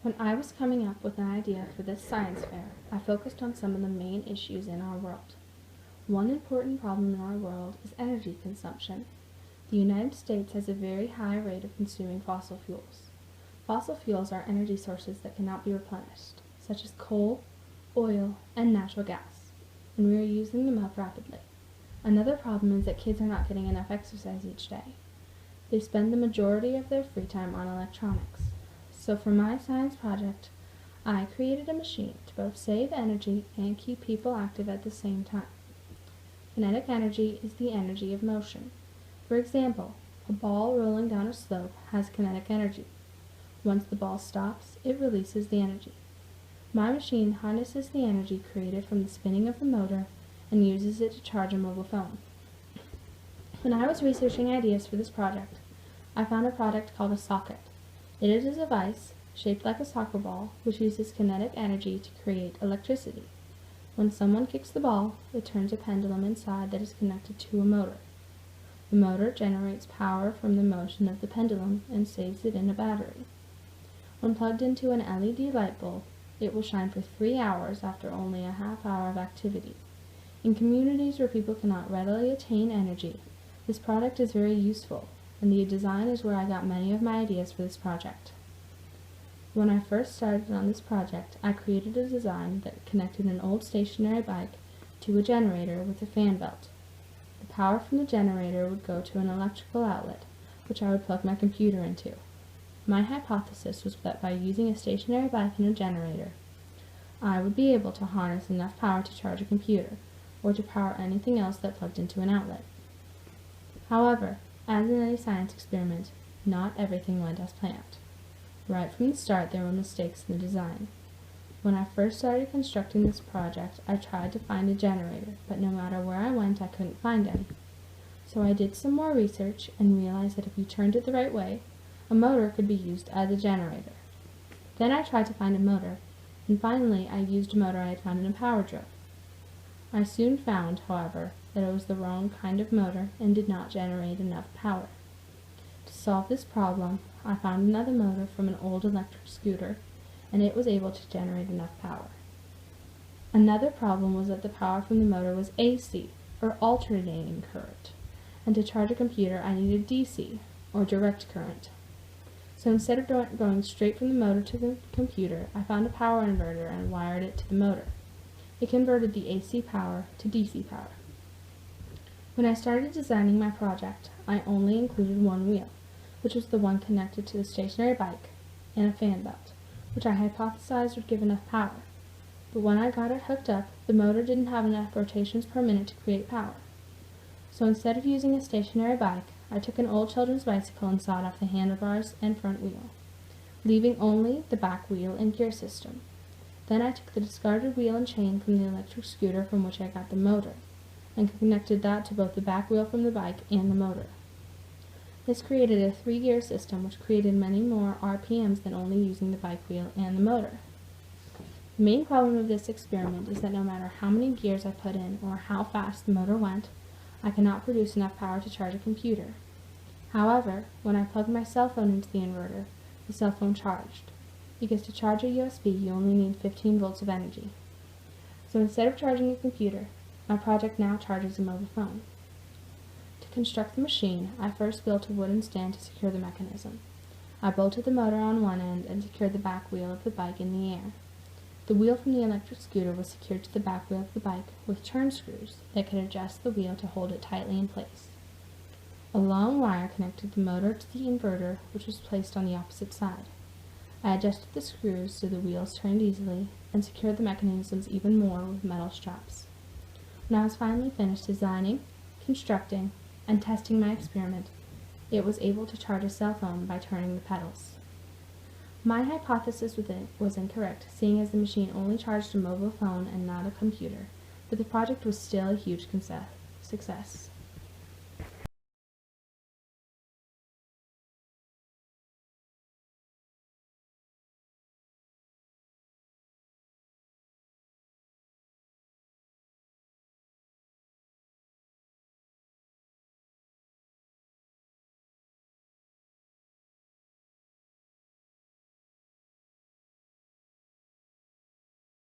When I was coming up with an idea for this science fair, I focused on some of the main issues in our world. One important problem in our world is energy consumption. The United States has a very high rate of consuming fossil fuels. Fossil fuels are energy sources that cannot be replenished, such as coal, oil, and natural gas, and we are using them up rapidly. Another problem is that kids are not getting enough exercise each day. They spend the majority of their free time on electronics. So for my science project, I created a machine to both save energy and keep people active at the same time. Kinetic energy is the energy of motion. For example, a ball rolling down a slope has kinetic energy. Once the ball stops, it releases the energy. My machine harnesses the energy created from the spinning of the motor and uses it to charge a mobile phone. When I was researching ideas for this project, I found a product called a socket. It is a device shaped like a soccer ball which uses kinetic energy to create electricity. When someone kicks the ball, it turns a pendulum inside that is connected to a motor. The motor generates power from the motion of the pendulum and saves it in a battery. When plugged into an LED light bulb, it will shine for 3 hours after only a half hour of activity. In communities where people cannot readily attain energy, this product is very useful, and the design is where I got many of my ideas for this project. When I first started on this project, I created a design that connected an old stationary bike to a generator with a fan belt. The power from the generator would go to an electrical outlet, which I would plug my computer into. My hypothesis was that by using a stationary bike and a generator, I would be able to harness enough power to charge a computer, or to power anything else that plugged into an outlet. However, as in any science experiment, not everything went as planned. Right from the start, there were mistakes in the design. When I first started constructing this project, I tried to find a generator, but no matter where I went, I couldn't find any. So I did some more research and realized that if you turned it the right way, a motor could be used as a generator. Then I tried to find a motor, and finally I used a motor I had found in a power drill. I soon found, however, that it was the wrong kind of motor and did not generate enough power. To solve this problem, I found another motor from an old electric scooter, and it was able to generate enough power. Another problem was that the power from the motor was AC, or alternating current, and to charge a computer I needed DC, or direct current. So instead of going straight from the motor to the computer, I found a power inverter and wired it to the motor. It converted the AC power to DC power. When I started designing my project, I only included one wheel, which was the one connected to the stationary bike, and a fan belt, which I hypothesized would give enough power. But when I got it hooked up, the motor didn't have enough rotations per minute to create power. So instead of using a stationary bike, I took an old children's bicycle and sawed off the handlebars and front wheel, leaving only the back wheel and gear system. Then I took the discarded wheel and chain from the electric scooter from which I got the motor, and connected that to both the back wheel from the bike and the motor. This created a 3-gear system which created many more RPMs than only using the bike wheel and the motor. The main problem of this experiment is that no matter how many gears I put in or how fast the motor went, I cannot produce enough power to charge a computer. However, when I plugged my cell phone into the inverter, the cell phone charged, because to charge a USB you only need 15 volts of energy. So instead of charging a computer, my project now charges a mobile phone. To construct the machine, I first built a wooden stand to secure the mechanism. I bolted the motor on one end and secured the back wheel of the bike in the air. The wheel from the electric scooter was secured to the back wheel of the bike with turn screws that could adjust the wheel to hold it tightly in place. A long wire connected the motor to the inverter, which was placed on the opposite side. I adjusted the screws so the wheels turned easily and secured the mechanisms even more with metal straps. When I was finally finished designing, constructing, and testing my experiment, it was able to charge a cell phone by turning the pedals. My hypothesis with it was incorrect, seeing as the machine only charged a mobile phone and not a computer, but the project was still a huge success.